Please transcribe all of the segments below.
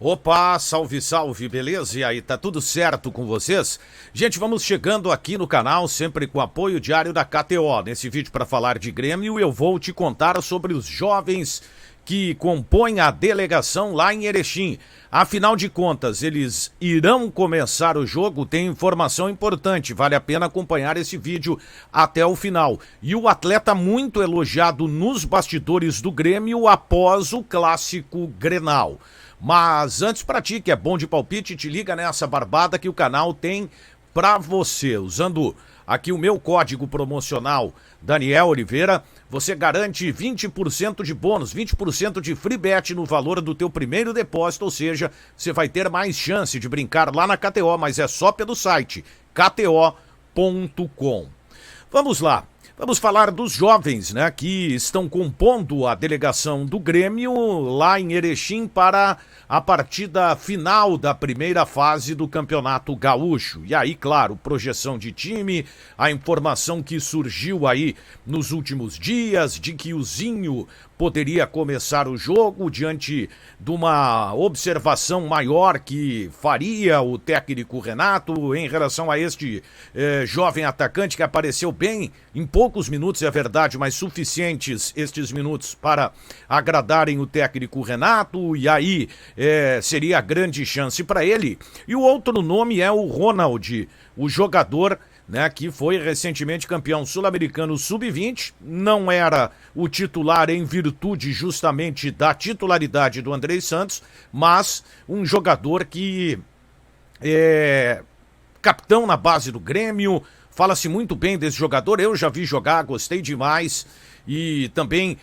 Opa, salve, salve, beleza? E aí, tá tudo certo com vocês? Gente, vamos chegando aqui no canal, sempre com apoio diário da KTO. Nesse vídeo para falar de Grêmio, eu vou te contar sobre os jovens que compõem a delegação lá em Erechim. Afinal de contas, eles irão começar o jogo, tem informação importante, vale a pena acompanhar esse vídeo até o final. E o atleta muito elogiado nos bastidores do Grêmio após o clássico Grenal. Mas antes, pra ti que é bom de palpite, te liga nessa barbada que o canal tem pra você. Usando aqui o meu código promocional Daniel Oliveira, você garante 20% de bônus, 20% de free bet no valor do teu primeiro depósito, ou seja, você vai ter mais chance de brincar lá na KTO, mas é só pelo site kto.com. Vamos lá. Vamos falar dos jovens, né, que estão compondo a delegação do Grêmio lá em Erechim para a partida final da primeira fase do Campeonato Gaúcho. E aí, claro, projeção de time, a informação que surgiu aí nos últimos dias de que o Zinho poderia começar o jogo diante de uma observação maior que faria o técnico Renato em relação a este jovem atacante que apareceu bem em poucos minutos, é verdade, mas suficientes estes minutos para agradarem o técnico Renato, e aí seria a grande chance para ele. E o outro nome é o Ronald, o jogador, né, que foi recentemente campeão sul-americano sub-20, não era o titular em virtude justamente da titularidade do Andrei Santos, mas um jogador que é capitão na base do Grêmio, fala-se muito bem desse jogador, eu já vi jogar, gostei demais, e também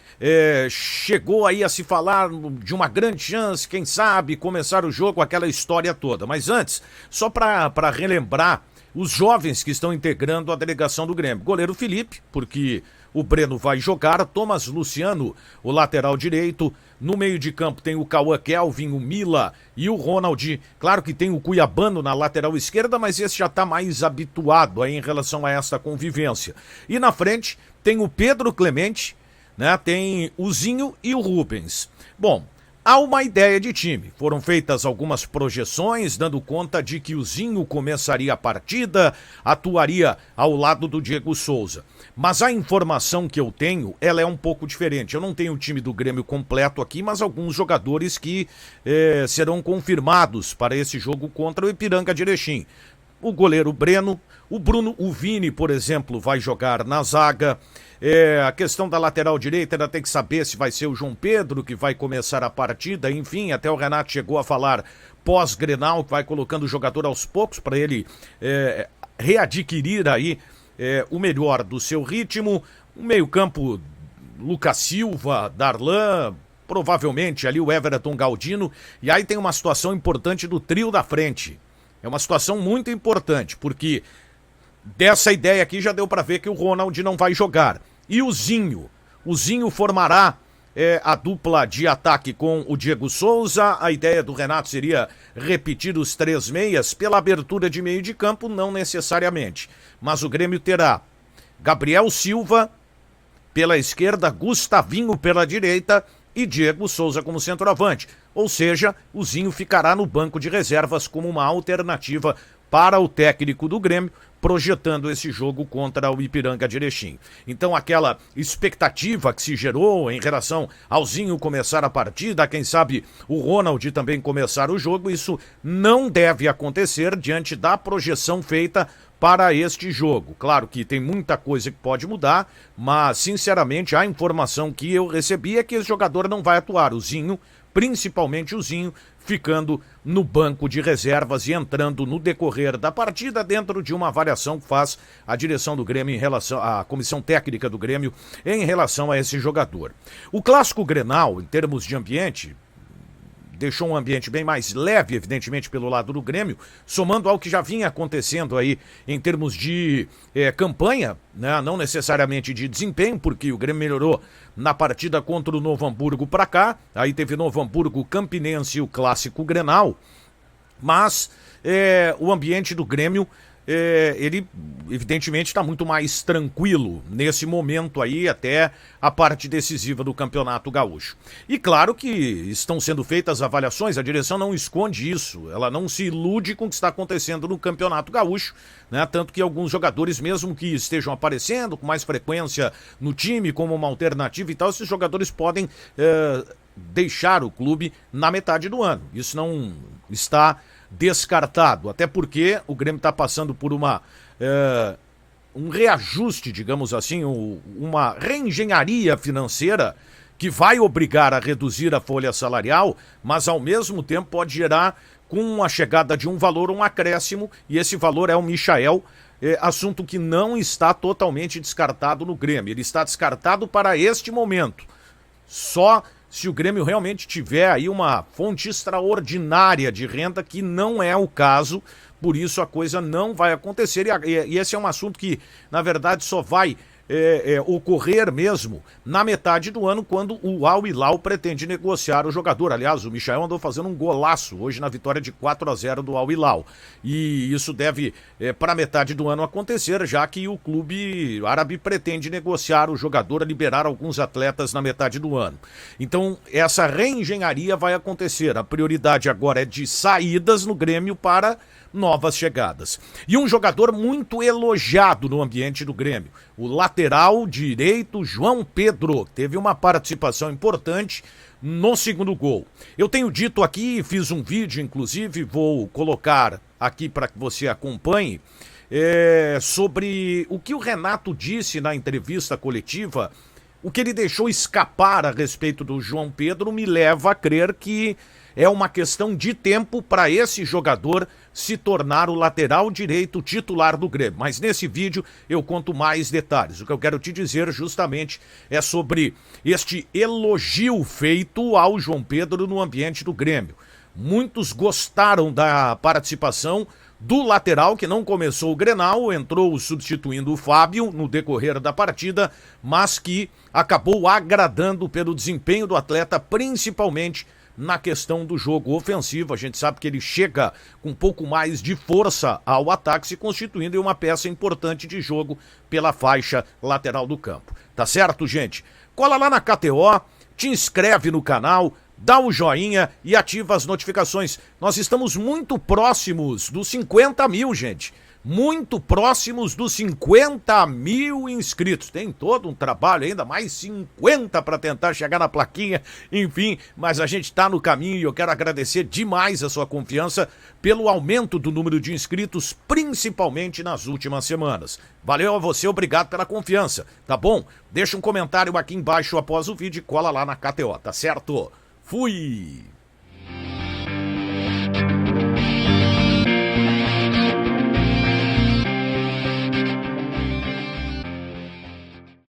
chegou aí a se falar de uma grande chance, quem sabe, começar o jogo, aquela história toda. Mas antes, só para relembrar os jovens que estão integrando a delegação do Grêmio. Goleiro Felipe, porque o Breno vai jogar, Thomas Luciano, o lateral direito, no meio de campo tem o Cauã Kelvin, o Mila e o Ronald. Claro que tem o Cuiabano na lateral esquerda, mas esse já está mais habituado aí em relação a essa convivência. E na frente tem o Pedro Clemente, né? Tem o Zinho e o Rubens. Bom, há uma ideia de time. Foram feitas algumas projeções, dando conta de que o Zinho começaria a partida, atuaria ao lado do Diego Souza. Mas a informação que eu tenho, ela é um pouco diferente. Eu não tenho o time do Grêmio completo aqui, mas alguns jogadores que serão confirmados para esse jogo contra o Ipiranga de Erechim. O goleiro Breno, o Bruno, o Vini, por exemplo, vai jogar na zaga. A questão da lateral direita, ainda tem que saber se vai ser o João Pedro que vai começar a partida, enfim, até o Renato chegou a falar pós-Grenal, que vai colocando o jogador aos poucos para ele readquirir aí o melhor do seu ritmo. O meio-campo, Lucas Silva, Darlan, provavelmente ali o Everton Galdino, e aí tem uma situação importante do trio da frente. É uma situação muito importante, porque dessa ideia aqui já deu para ver que o Ronald não vai jogar. E o Zinho formará a dupla de ataque com o Diego Souza. A ideia do Renato seria repetir os três meias pela abertura de meio de campo, não necessariamente. Mas o Grêmio terá Gabriel Silva pela esquerda, Gustavinho pela direita e Diego Souza como centroavante. Ou seja, o Zinho ficará no banco de reservas como uma alternativa para o técnico do Grêmio, projetando esse jogo contra o Ipiranga de Erechim. Então aquela expectativa que se gerou em relação ao Zinho começar a partida, quem sabe o Ronald também começar o jogo, isso não deve acontecer diante da projeção feita para este jogo. Claro que tem muita coisa que pode mudar, mas sinceramente a informação que eu recebi é que esse jogador não vai atuar, o Zinho, principalmente o Zinho, ficando no banco de reservas e entrando no decorrer da partida dentro de uma avaliação que faz a direção do Grêmio em relação à comissão técnica do Grêmio em relação a esse jogador. O clássico Grenal, em termos de ambiente, deixou um ambiente bem mais leve, evidentemente, pelo lado do Grêmio, somando ao que já vinha acontecendo aí em termos de campanha, né? Não necessariamente de desempenho, porque o Grêmio melhorou na partida contra o Novo Hamburgo para cá, aí teve Novo Hamburgo, Campinense e o clássico Grenal, mas o ambiente do Grêmio ele evidentemente está muito mais tranquilo nesse momento aí, até a parte decisiva do Campeonato Gaúcho. E claro que estão sendo feitas avaliações, a direção não esconde isso, ela não se ilude com o que está acontecendo no Campeonato Gaúcho, né? Tanto que alguns jogadores, mesmo que estejam aparecendo com mais frequência no time como uma alternativa e tal, esses jogadores podem deixar o clube na metade do ano. Isso não está descartado, até porque o Grêmio está passando por um reajuste, digamos assim, uma reengenharia financeira que vai obrigar a reduzir a folha salarial, mas ao mesmo tempo pode gerar, com a chegada de um valor, um acréscimo, e esse valor é o Michael, assunto que não está totalmente descartado no Grêmio. Ele está descartado para este momento. Só se o Grêmio realmente tiver aí uma fonte extraordinária de renda, que não é o caso, por isso a coisa não vai acontecer. E esse é um assunto que, na verdade, só vai ocorrer mesmo na metade do ano, quando o Al Hilal pretende negociar o jogador. Aliás, o Michael andou fazendo um golaço hoje na vitória de 4-0 do Al Hilal, e isso deve para metade do ano acontecer, já que o clube árabe pretende negociar o jogador, liberar alguns atletas na metade do ano. Então essa reengenharia vai acontecer. A prioridade agora é de saídas no Grêmio para novas chegadas. E um jogador muito elogiado no ambiente do Grêmio, o lateral direito João Pedro, teve uma participação importante no segundo gol. Eu tenho dito aqui, fiz um vídeo, inclusive, vou colocar aqui para que você acompanhe, sobre o que o Renato disse na entrevista coletiva. O que ele deixou escapar a respeito do João Pedro me leva a crer que é uma questão de tempo para esse jogador se tornar o lateral direito titular do Grêmio. Mas nesse vídeo eu conto mais detalhes. O que eu quero te dizer justamente é sobre este elogio feito ao João Pedro no ambiente do Grêmio. Muitos gostaram da participação do lateral, que não começou o Grenal, entrou substituindo o Fábio no decorrer da partida, mas que acabou agradando pelo desempenho do atleta, principalmente na questão do jogo ofensivo. A gente sabe que ele chega com um pouco mais de força ao ataque, se constituindo em uma peça importante de jogo pela faixa lateral do campo. Tá certo, gente? Cola lá na KTO, te inscreve no canal, dá o joinha e ativa as notificações. Nós estamos muito próximos dos 50 mil, gente. Muito próximos dos 50 mil inscritos. Tem todo um trabalho ainda, mais 50 para tentar chegar na plaquinha, enfim, mas a gente está no caminho e eu quero agradecer demais a sua confiança pelo aumento do número de inscritos, principalmente nas últimas semanas. Valeu a você, obrigado pela confiança, tá bom? Deixa um comentário aqui embaixo após o vídeo e cola lá na KTO, tá certo? Fui!